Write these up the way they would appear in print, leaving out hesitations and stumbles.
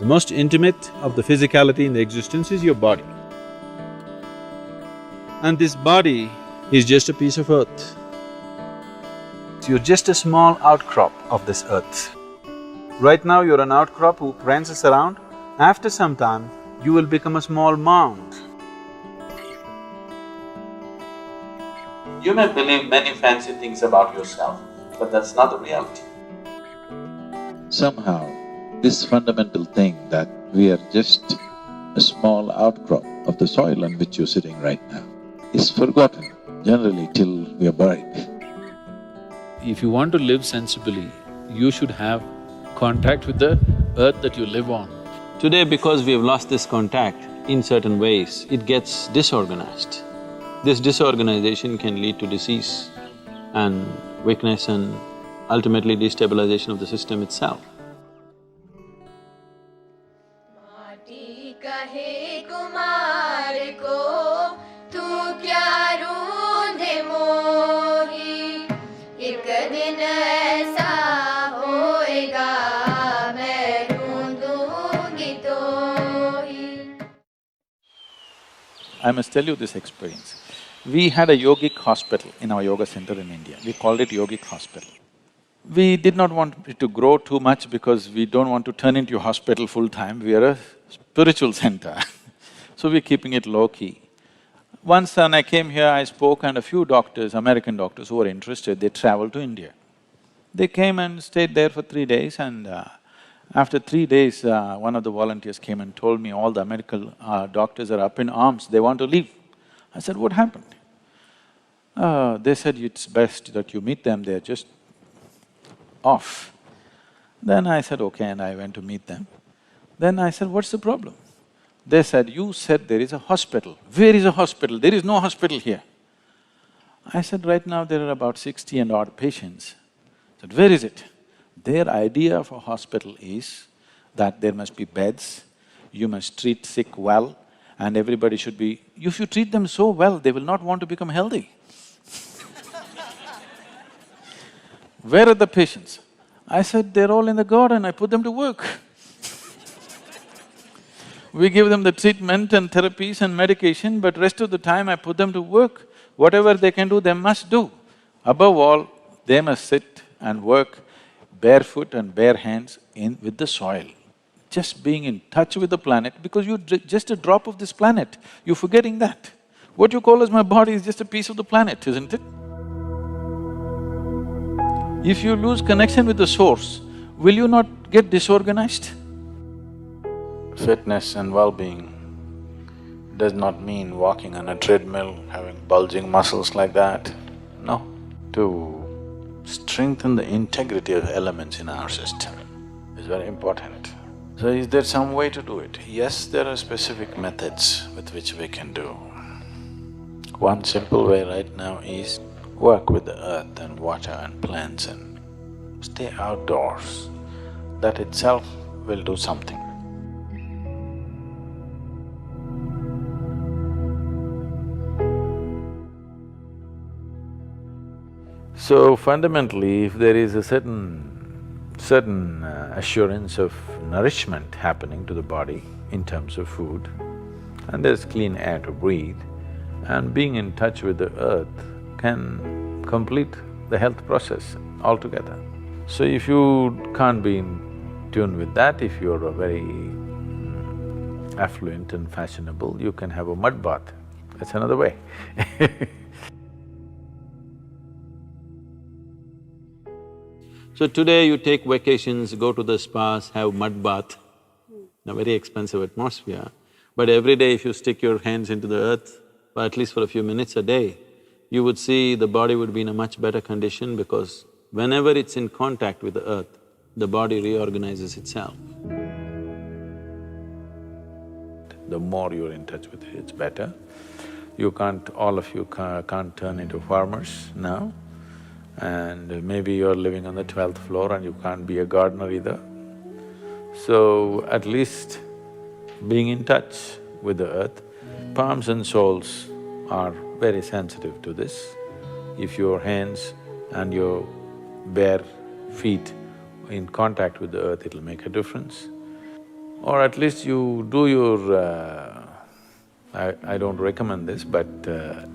The most intimate of the physicality in the existence is your body. And this body is just a piece of earth. You're just a small outcrop of this earth. Right now you're an outcrop who prances around. After some time, you will become a small mound. You may believe many fancy things about yourself, but that's not the reality. Somehow, this fundamental thing that we are just a small outcrop of the soil on which you're sitting right now is forgotten, generally till we are buried. If you want to live sensibly, you should have contact with the earth that you live on. Today, because we have lost this contact, in certain ways, it gets disorganized. This disorganization can lead to disease and weakness and ultimately destabilization of the system itself. I must tell you this experience. We had a yogic hospital in our yoga center in India. We called it yogic hospital. We did not want it to grow too much because we don't want to turn into a hospital full-time. We are a spiritual center so we're keeping it low-key. Once when I came here, I spoke and a few doctors, American doctors who were interested, they traveled to India. They came and stayed there for 3 days and after 3 days, one of the volunteers came and told me all the American doctors are up in arms, they want to leave. I said, what happened? They said, it's best that you meet them, they're just off. Then I said, okay, and I went to meet them. Then I said, what's the problem? They said, you said there is a hospital. Where is a hospital? There is no hospital here. I said, right now there are about 60 and odd patients. I said, where is it? Their idea of a hospital is that there must be beds, you must treat sick well, and everybody should be… If you treat them so well, they will not want to become healthy. Where are the patients? I said, they're all in the garden, I put them to work. We give them the treatment and therapies and medication, but rest of the time I put them to work. Whatever they can do, they must do. Above all, they must sit and work barefoot and bare hands with the soil. Just being in touch with the planet, because you're just a drop of this planet, you're forgetting that. What you call as my body is just a piece of the planet, isn't it? If you lose connection with the source, will you not get disorganized? Fitness and well-being does not mean walking on a treadmill, having bulging muscles like that, no. To strengthen the integrity of elements in our system is very important. So is there some way to do it? Yes, there are specific methods with which we can do. One simple way right now is work with the earth and water and plants and stay outdoors. That itself will do something. So fundamentally, if there is a certain assurance of nourishment happening to the body in terms of food, and there's clean air to breathe, and being in touch with the earth can complete the health process altogether. So if you can't be in tune with that, if you're a very affluent and fashionable, you can have a mud bath, that's another way So today you take vacations, go to the spas, have mud bath, in a very expensive atmosphere. But every day if you stick your hands into the earth, or at least for a few minutes a day, you would see the body would be in a much better condition because whenever it's in contact with the earth, the body reorganizes itself. The more you're in touch with it, it's better. All of you can't turn into farmers now. And maybe you're living on the 12th floor and you can't be a gardener either. So at least being in touch with the earth, palms and soles are very sensitive to this. If your hands and your bare feet in contact with the earth, it'll make a difference. Or at least you do your… I don't recommend this, but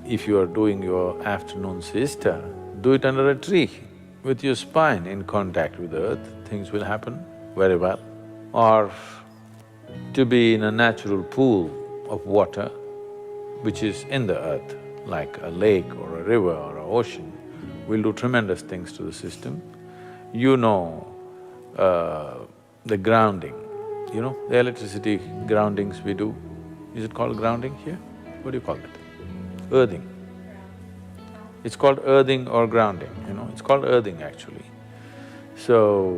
if you are doing your afternoon siesta, do it under a tree with your spine in contact with the earth, things will happen very well. Or to be in a natural pool of water which is in the earth, like a lake or a river or an ocean, will do tremendous things to the system. You know the grounding, you know, the electricity groundings we do. Is it called grounding here? What do you call it? Earthing. It's called earthing or grounding, you know, it's called earthing actually. So,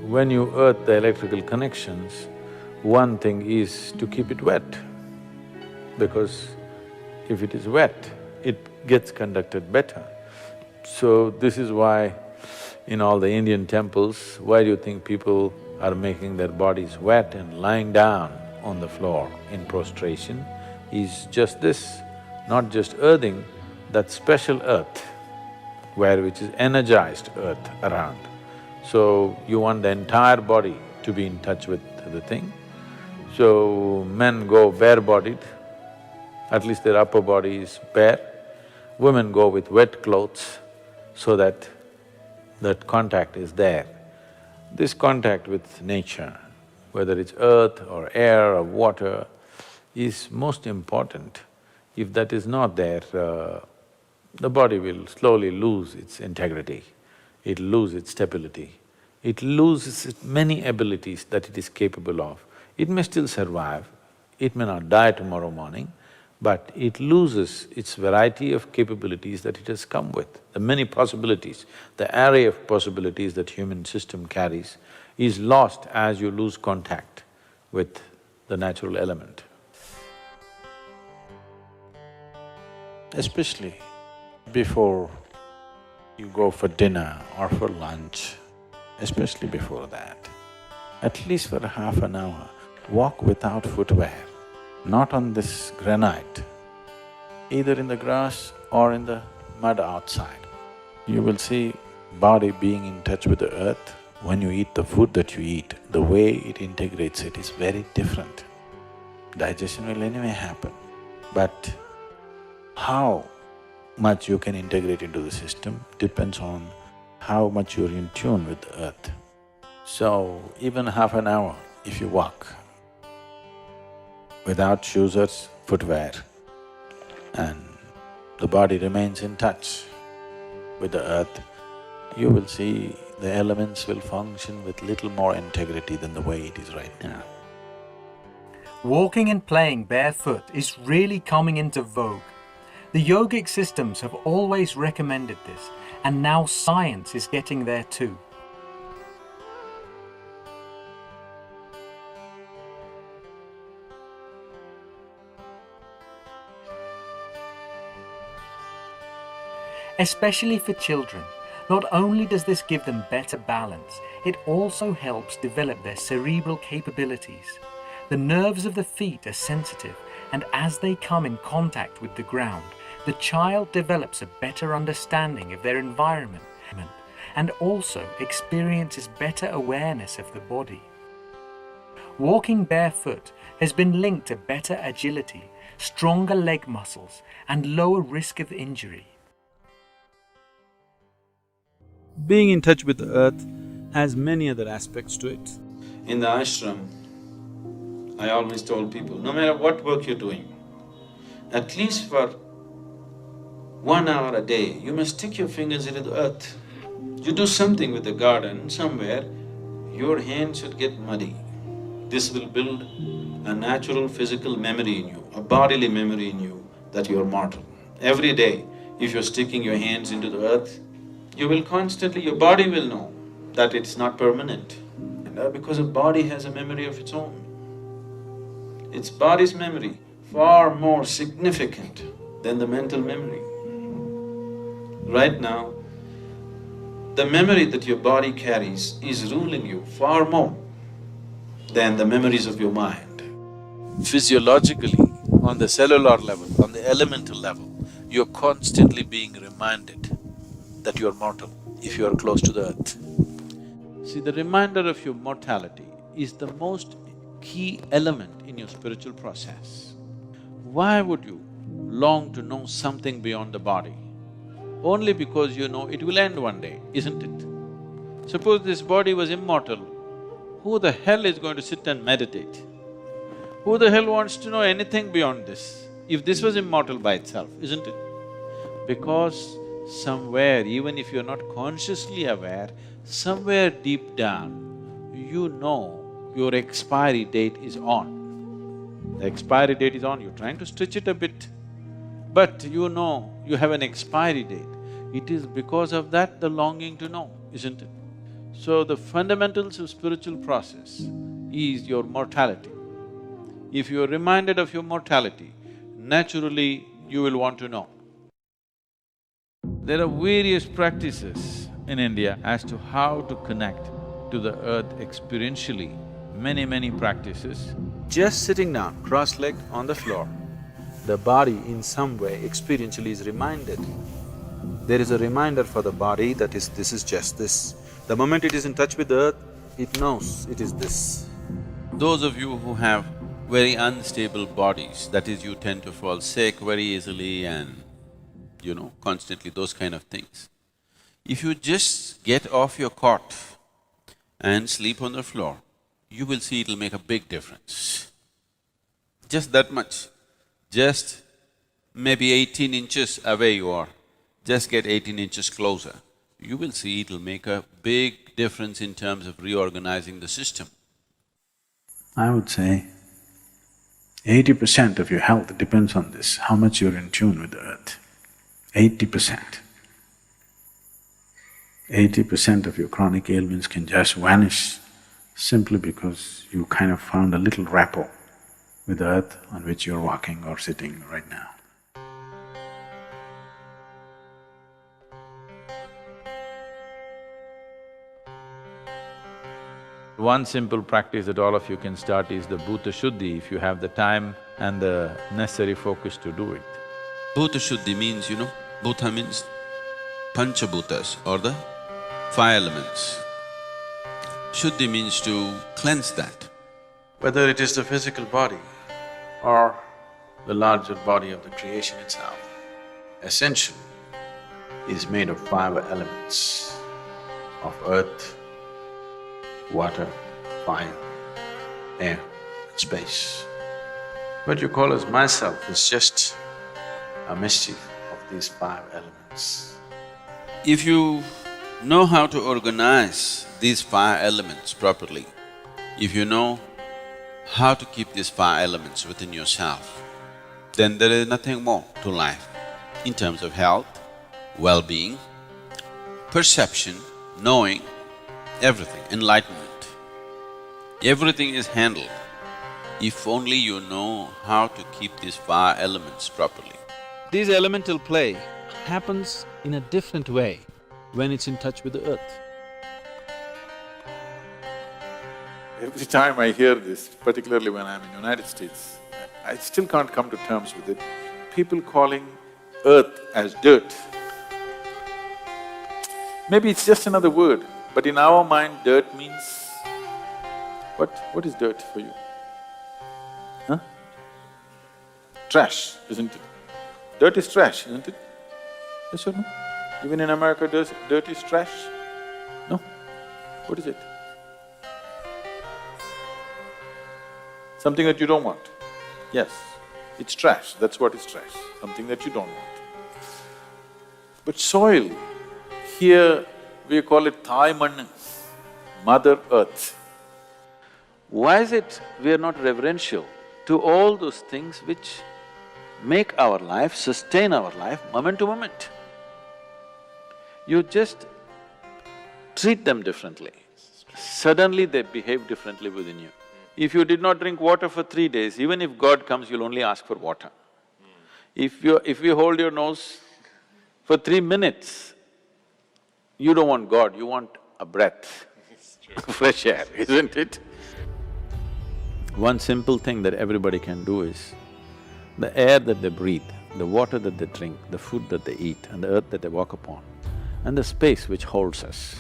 when you earth the electrical connections, one thing is to keep it wet, because if it is wet, it gets conducted better. So, this is why in all the Indian temples, why do you think people are making their bodies wet and lying down on the floor in prostration? Is just this, not just earthing, that special earth which is energized earth around. So, you want the entire body to be in touch with the thing. So, men go bare-bodied, at least their upper body is bare. Women go with wet clothes so that that contact is there. This contact with nature, whether it's earth or air or water, is most important. If that is not there, the body will slowly lose its integrity, it'll lose its stability, it loses its many abilities that it is capable of. It may still survive, it may not die tomorrow morning, but it loses its variety of capabilities that it has come with. The many possibilities, the array of possibilities that human system carries is lost as you lose contact with the natural element. Especially before you go for dinner or for lunch, especially before that, at least for half an hour, walk without footwear, not on this granite, either in the grass or in the mud outside. You will see body being in touch with the earth. When you eat the food that you eat, the way it integrates it is very different. Digestion will anyway happen, but how much you can integrate into the system depends on how much you're in tune with the earth. So, even half an hour if you walk without shoes or footwear, and the body remains in touch with the earth, you will see the elements will function with little more integrity than the way it is right now. Walking and playing barefoot is really coming into vogue. The yogic systems have always recommended this, and now science is getting there too. Especially for children, not only does this give them better balance, it also helps develop their cerebral capabilities. The nerves of the feet are sensitive, and as they come in contact with the ground, the child develops a better understanding of their environment and also experiences better awareness of the body. Walking barefoot has been linked to better agility, stronger leg muscles, and lower risk of injury. Being in touch with the earth has many other aspects to it. In the ashram, I always told people, no matter what work you're doing, at least for 1 hour a day, you must stick your fingers into the earth. You do something with the garden somewhere, your hand should get muddy. This will build a natural physical memory in you, a bodily memory in you that you're mortal. Every day, if you're sticking your hands into the earth, you will constantly… your body will know that it's not permanent. Because a body has a memory of its own. Its body's memory far more significant than the mental memory. Right now, the memory that your body carries is ruling you far more than the memories of your mind. Physiologically, on the cellular level, on the elemental level, you're constantly being reminded that you're mortal if you're close to the earth. See, the reminder of your mortality is the most key element in your spiritual process. Why would you long to know something beyond the body? Only because you know it will end one day, isn't it? Suppose this body was immortal, who the hell is going to sit and meditate? Who the hell wants to know anything beyond this, if this was immortal by itself, isn't it? Because somewhere, even if you're not consciously aware, somewhere deep down, you know your expiry date is on. The expiry date is on, you're trying to stretch it a bit, but you know you have an expiry date. It is because of that the longing to know, isn't it? So the fundamentals of spiritual process is your mortality. If you are reminded of your mortality, naturally you will want to know. There are various practices in India as to how to connect to the earth experientially, many practices. Just sitting down, cross-legged on the floor, the body in some way experientially is reminded. There is a reminder for the body that is, this is just this. The moment it is in touch with the earth, it knows it is this. Those of you who have very unstable bodies, that is, you tend to fall sick very easily and constantly those kind of things. If you just get off your cot and sleep on the floor, you will see it'll make a big difference. Just that much. Just maybe 18 inches away you are, just get 18 inches closer. You will see it'll make a big difference in terms of reorganizing the system. I would say 80% of your health depends on this, how much you're in tune with the earth. 80%. 80% of your chronic ailments can just vanish simply because you kind of found a little rapport with the earth on which you're walking or sitting right now. One simple practice that all of you can start is the Bhuta Shuddhi, if you have the time and the necessary focus to do it. Bhuta Shuddhi means, Bhuta means Panchabhutas or the five elements. Shuddhi means to cleanse that. Whether it is the physical body or the larger body of the creation itself, essentially is made of five elements of earth, water, fire, air, and space. What you call as myself is just a mischief of these five elements. If you know how to organize these five elements properly, if you know how to keep these five elements within yourself, then there is nothing more to life in terms of health, well-being, perception, knowing, everything, enlightenment. Everything is handled if only you know how to keep these five elements properly. This elemental play happens in a different way when it's in touch with the earth. Every time I hear this, particularly when I'm in United States, I still can't come to terms with it. People calling earth as dirt. Maybe it's just another word, but in our mind, dirt means… What is dirt for you? Huh? Trash, isn't it? Dirt is trash, isn't it? Yes or no? Even in America, dirt is trash? No? What is it? Something that you don't want. Yes, it's trash, that's what is trash, something that you don't want. But soil, here we call it Thai Mann, Mother Earth. Why is it we are not reverential to all those things which make our life, sustain our life moment to moment? You just treat them differently. Suddenly they behave differently within you. If you did not drink water for 3 days, even if God comes, you'll only ask for water. If you hold your nose for 3 minutes, you don't want God, you want a breath, fresh air, isn't it? One simple thing that everybody can do is, the air that they breathe, the water that they drink, the food that they eat, and the earth that they walk upon, and the space which holds us.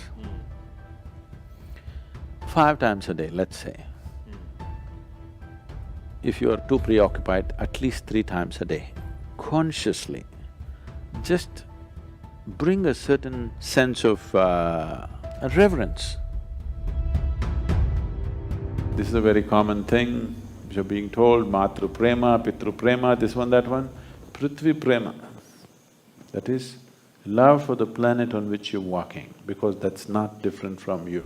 5 times a day, let's say, if you are too preoccupied, at least 3 times a day, consciously, just bring a certain sense of reverence. This is a very common thing, you're being told, Matru Prema, Pitru Prema, this one, that one. Prithvi Prema, that is love for the planet on which you're walking, because that's not different from you.